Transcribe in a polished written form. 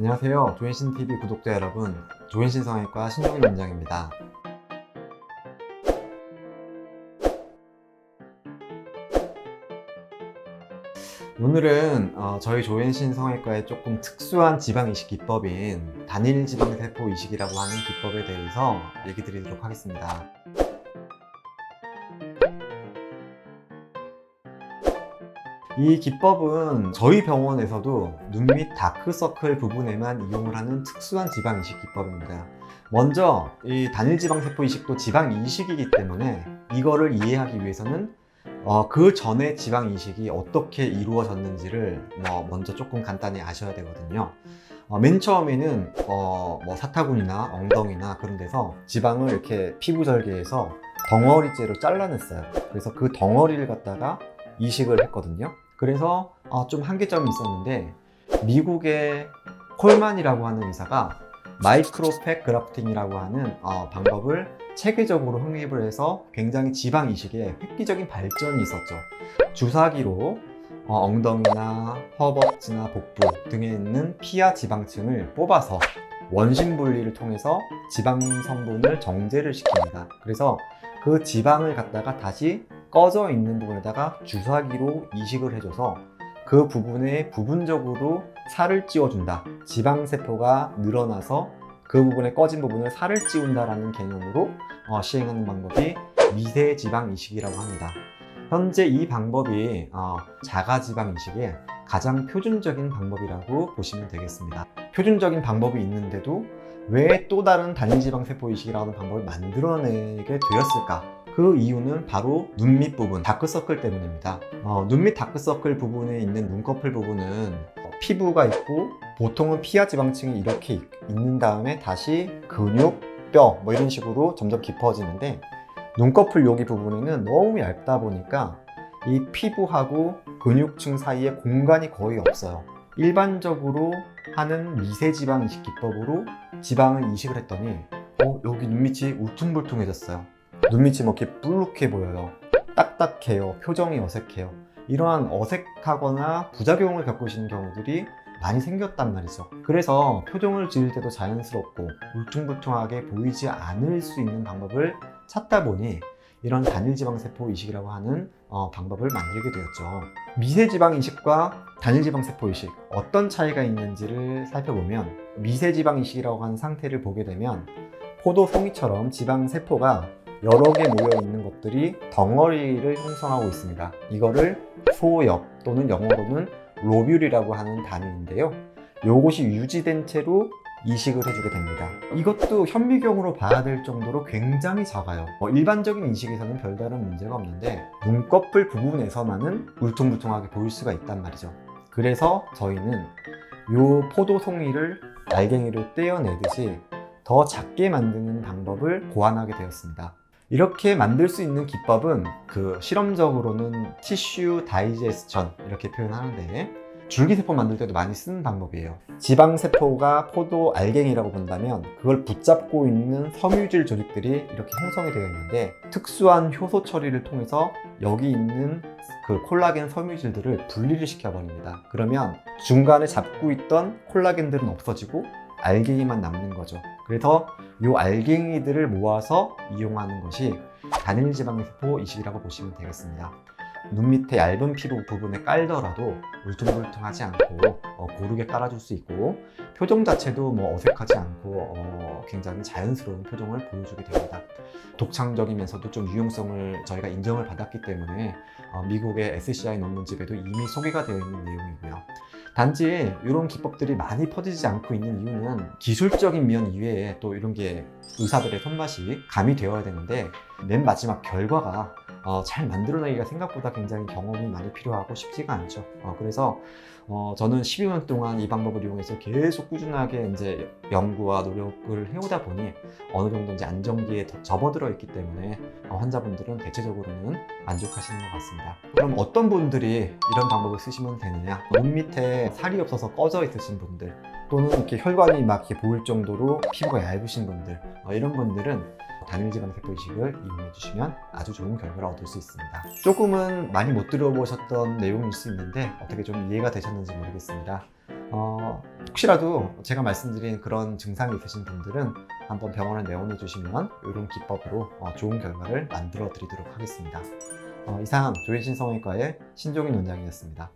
안녕하세요. 조현신TV 구독자 여러분, 조현신 성형외과 신종일 원장입니다. 오늘은 저희 조현신 성형외과의 조금 특수한 지방이식 기법인 단일 지방세포 이식이라고 하는 기법에 대해서 얘기 드리도록 하겠습니다. 이 기법은 저희 병원에서도 눈 밑 다크서클 부분에만 이용을 하는 특수한 지방 이식 기법입니다. 먼저 이 단일 지방 세포 이식도 지방 이식이기 때문에 이거를 이해하기 위해서는 그 전에 지방 이식이 어떻게 이루어졌는지를 먼저 조금 간단히 아셔야 되거든요. 맨 처음에는 뭐 사타구니나 엉덩이나 그런 데서 지방을 이렇게 피부 절개해서 덩어리째로 잘라냈어요. 그래서 그 덩어리를 갖다가 이식을 했거든요. 그래서 좀 한계점이 있었는데 미국의 콜만이라고 하는 의사가 마이크로팩 그라프팅이라고 하는 방법을 체계적으로 확립을 해서 굉장히 지방 이식에 획기적인 발전이 있었죠. 주사기로 엉덩이나 허벅지나 복부 등에 있는 피하 지방층을 뽑아서 원심 분리를 통해서 지방 성분을 정제를 시킵니다. 그래서 그 지방을 갖다가 다시 꺼져 있는 부분에다가 주사기로 이식을 해줘서 그 부분에 부분적으로 살을 찌워준다. 지방세포가 늘어나서 그 부분에 꺼진 부분을 살을 찌운다라는 개념으로 시행하는 방법이 미세지방 이식이라고 합니다. 현재 이 방법이 자가지방 이식의 가장 표준적인 방법이라고 보시면 되겠습니다. 표준적인 방법이 있는데도 왜 또 다른 단일지방세포 이식이라는 방법을 만들어내게 되었을까? 그 이유는 바로 눈밑 부분, 다크서클 때문입니다. 눈밑 다크서클 부분에 있는 눈꺼풀 부분은 피부가 있고 보통은 피하 지방층이 이렇게 있는 다음에 다시 근육, 뼈 뭐 이런 식으로 점점 깊어지는데 눈꺼풀 여기 부분에는 너무 얇다 보니까 이 피부하고 근육층 사이에 공간이 거의 없어요. 일반적으로 하는 미세지방 이식 기법으로 지방을 이식을 했더니 여기 눈밑이 울퉁불퉁해졌어요. 눈밑이 뭐 이렇게 불룩해 보여요. 딱딱해요. 표정이 어색해요. 이러한 어색하거나 부작용을 겪으시는 경우들이 많이 생겼단 말이죠. 그래서 표정을 지을 때도 자연스럽고 울퉁불퉁하게 보이지 않을 수 있는 방법을 찾다 보니 이런 단일지방세포 이식이라고 하는 방법을 만들게 되었죠. 미세지방 이식과 단일지방세포 이식 어떤 차이가 있는지를 살펴보면 미세지방 이식이라고 하는 상태를 보게 되면 포도 송이처럼 지방세포가 여러 개 모여 있는 것들이 덩어리를 형성하고 있습니다. 이거를 소엽 또는 영어로는 로뷸이라고 하는 단위인데요. 이것이 유지된 채로 이식을 해주게 됩니다. 이것도 현미경으로 봐야 될 정도로 굉장히 작아요. 일반적인 이식에서는 별다른 문제가 없는데 눈꺼풀 부분에서만은 울퉁불퉁하게 보일 수가 있단 말이죠. 그래서 저희는 이 포도 송이를 알갱이를 떼어내듯이 더 작게 만드는 방법을 고안하게 되었습니다. 이렇게 만들 수 있는 기법은 실험적으로는 티슈 다이제스천 이렇게 표현하는데 줄기세포 만들 때도 많이 쓰는 방법이에요. 지방세포가 포도 알갱이라고 본다면 그걸 붙잡고 있는 섬유질 조직들이 이렇게 형성이 되어 있는데 특수한 효소 처리를 통해서 여기 있는 그 콜라겐 섬유질들을 분리를 시켜버립니다. 그러면 중간에 잡고 있던 콜라겐들은 없어지고 알갱이만 남는 거죠. 그래서 이 알갱이들을 모아서 이용하는 것이 단일지방세포 이식이라고 보시면 되겠습니다. 눈 밑에 얇은 피부 부분에 깔더라도 울퉁불퉁하지 않고 고르게 깔아줄 수 있고 표정 자체도 어색하지 않고 굉장히 자연스러운 표정을 보여주게 됩니다. 독창적이면서도 좀 유용성을 저희가 인정을 받았기 때문에 미국의 SCI 논문집에도 이미 소개가 되어 있는 내용이고요. 단지 이런 기법들이 많이 퍼지지 않고 있는 이유는 기술적인 면 이외에 또 이런 게 의사들의 손맛이 가미되어야 되는데 맨 마지막 결과가 잘 만들어내기가 생각보다 굉장히 경험이 많이 필요하고 쉽지가 않죠. 그래서 저는 12년 동안 이 방법을 이용해서 계속 꾸준하게 이제 연구와 노력을 해오다 보니 어느 정도 이제 안정기에 접어들어 있기 때문에 환자분들은 대체적으로는 만족하시는 것 같습니다. 그럼 어떤 분들이 이런 방법을 쓰시면 되느냐? 눈 밑에 살이 없어서 꺼져 있으신 분들 또는 이렇게 혈관이 막 이렇게 보일 정도로 피부가 얇으신 분들 이런 분들은 단일지방세포 이식을 이용해 주시면 아주 좋은 결과를 얻을 수 있습니다. 조금은 많이 못 들어보셨던 내용일 수 있는데 어떻게 좀 이해가 되셨는지 모르겠습니다. 혹시라도 제가 말씀드린 그런 증상이 있으신 분들은 한번 병원에 내원해 주시면 이런 기법으로 좋은 결과를 만들어 드리도록 하겠습니다. 이상 조현신 성형외과의 신종인 원장이었습니다.